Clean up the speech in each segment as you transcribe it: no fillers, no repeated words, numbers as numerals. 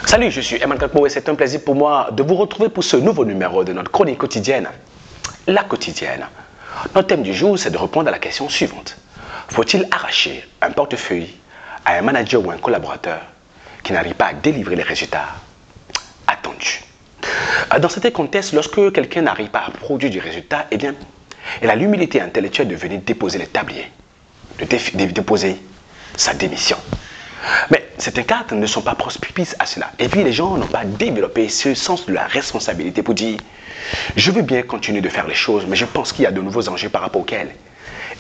Salut, je suis Emmanuel Kakpo et c'est un plaisir pour moi de vous retrouver pour ce nouveau numéro de notre chronique quotidienne, La Quotidienne. Notre thème du jour, c'est de répondre à la question suivante. Faut-il arracher un portefeuille à un manager ou un collaborateur qui n'arrive pas à délivrer les résultats attendus? Dans cet contexte, lorsque quelqu'un n'arrive pas à produire du résultat, eh bien, il a l'humilité intellectuelle de venir déposer les tabliers, de déposer sa démission. Mais certains cadres ne sont pas propices à cela. Et puis les gens n'ont pas développé ce sens de la responsabilité pour dire « Je veux bien continuer de faire les choses, mais je pense qu'il y a de nouveaux enjeux par rapport auxquels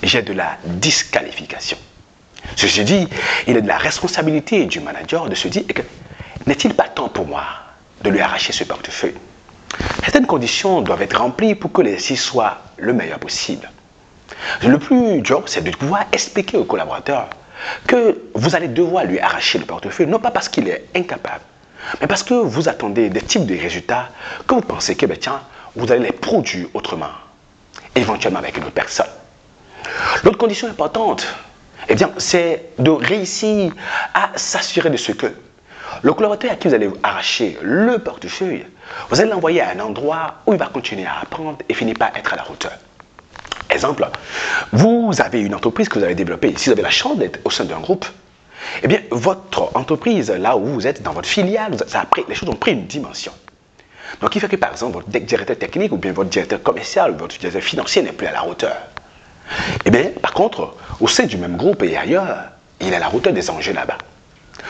j'ai de la disqualification. » Ceci dit, il est de la responsabilité du manager de se dire « N'est-il pas temps pour moi de lui arracher ce portefeuille ?» Certaines conditions doivent être remplies pour que l'exercice soit le meilleur possible. Le plus dur, c'est de pouvoir expliquer au collaborateur que vous allez devoir lui arracher le portefeuille, non pas parce qu'il est incapable, mais parce que vous attendez des types de résultats que vous pensez que, tiens, vous allez les produire autrement, éventuellement avec une autre personne. L'autre condition importante, eh bien, c'est de réussir à s'assurer de ce que le collaborateur à qui vous allez arracher le portefeuille, vous allez l'envoyer à un endroit où il va continuer à apprendre et finir par être à la hauteur. Exemple, vous avez une entreprise que vous avez développée. Si vous avez la chance d'être au sein d'un groupe, eh bien, votre entreprise, là où vous êtes, dans votre filiale, les choses ont pris une dimension. Donc, il fait que, par exemple, votre directeur technique ou bien votre directeur commercial ou votre directeur financier n'est plus à la hauteur. Eh bien, par contre, au sein du même groupe et ailleurs, il est à la hauteur des enjeux là-bas.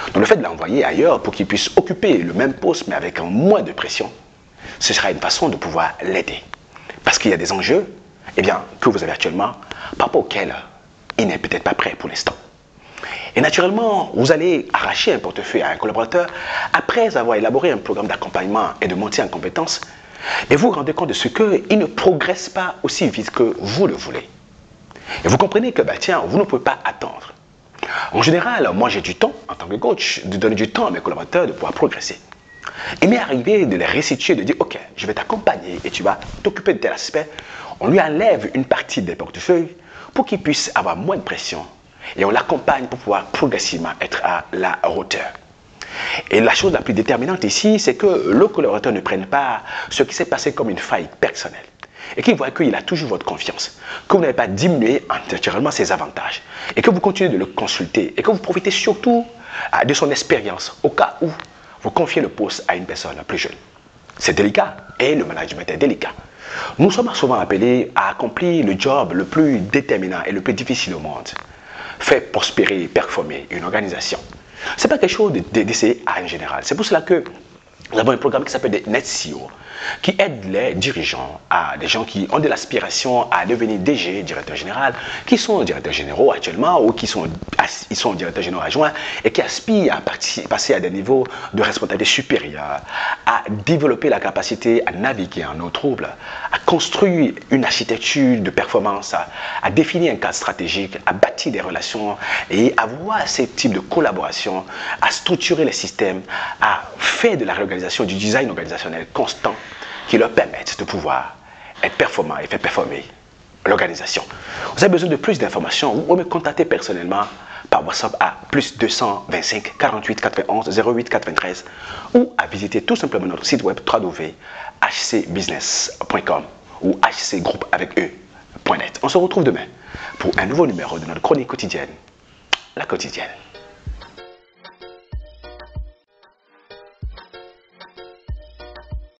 Donc, le fait de l'envoyer ailleurs pour qu'il puisse occuper le même poste, mais avec moins de pression, ce sera une façon de pouvoir l'aider. Parce qu'il y a des enjeux que vous avez actuellement, par rapport auquel il n'est peut-être pas prêt pour l'instant. Et naturellement, vous allez arracher un portefeuille à un collaborateur après avoir élaboré un programme d'accompagnement et de montée en compétences, et vous vous rendez compte de ce qu'il ne progresse pas aussi vite que vous le voulez. Et vous comprenez que, vous ne pouvez pas attendre. En général, moi j'ai du temps, en tant que coach, de donner du temps à mes collaborateurs de pouvoir progresser. Il m'est arrivé de les restituer, de dire, ok, je vais t'accompagner et tu vas t'occuper de tel aspect. On lui enlève une partie des portefeuilles pour qu'il puisse avoir moins de pression. Et on l'accompagne pour pouvoir progressivement être à la hauteur. Et la chose la plus déterminante ici, c'est que le collaborateur ne prenne pas ce qui s'est passé comme une faille personnelle. Et qu'il voit qu'il a toujours votre confiance, que vous n'avez pas diminué naturellement ses avantages. Et que vous continuez de le consulter. Et que vous profitez surtout de son expérience au cas où vous confiez le poste à une personne plus jeune. C'est délicat et le management est délicat. Nous sommes souvent appelés à accomplir le job le plus déterminant et le plus difficile au monde. Faire prospérer et performer une organisation. Ce n'est pas quelque chose d'essayer en général. C'est pour cela que nous avons un programme qui s'appelle NetCEO, qui aide les dirigeants, des gens qui ont de l'aspiration à devenir DG, directeur général, qui sont directeurs généraux actuellement ou qui sont directeurs généraux adjoints et qui aspirent à passer à des niveaux de responsabilité supérieurs, à développer la capacité à naviguer en eau trouble, à construire une architecture de performance, à définir un cadre stratégique, à bâtir des relations et à avoir ces types de collaboration, à structurer les systèmes, à faire de la réorganisation, du design organisationnel constant qui leur permettent de pouvoir être performants et faire performer l'organisation. Vous avez besoin de plus d'informations, vous pouvez me contacter personnellement par WhatsApp à +225 48 91 08 93 ou à visiter tout simplement notre site web www.hcbusiness.com ou hcgroupe.net. On se retrouve demain pour un nouveau numéro de notre chronique quotidienne, La Quotidienne.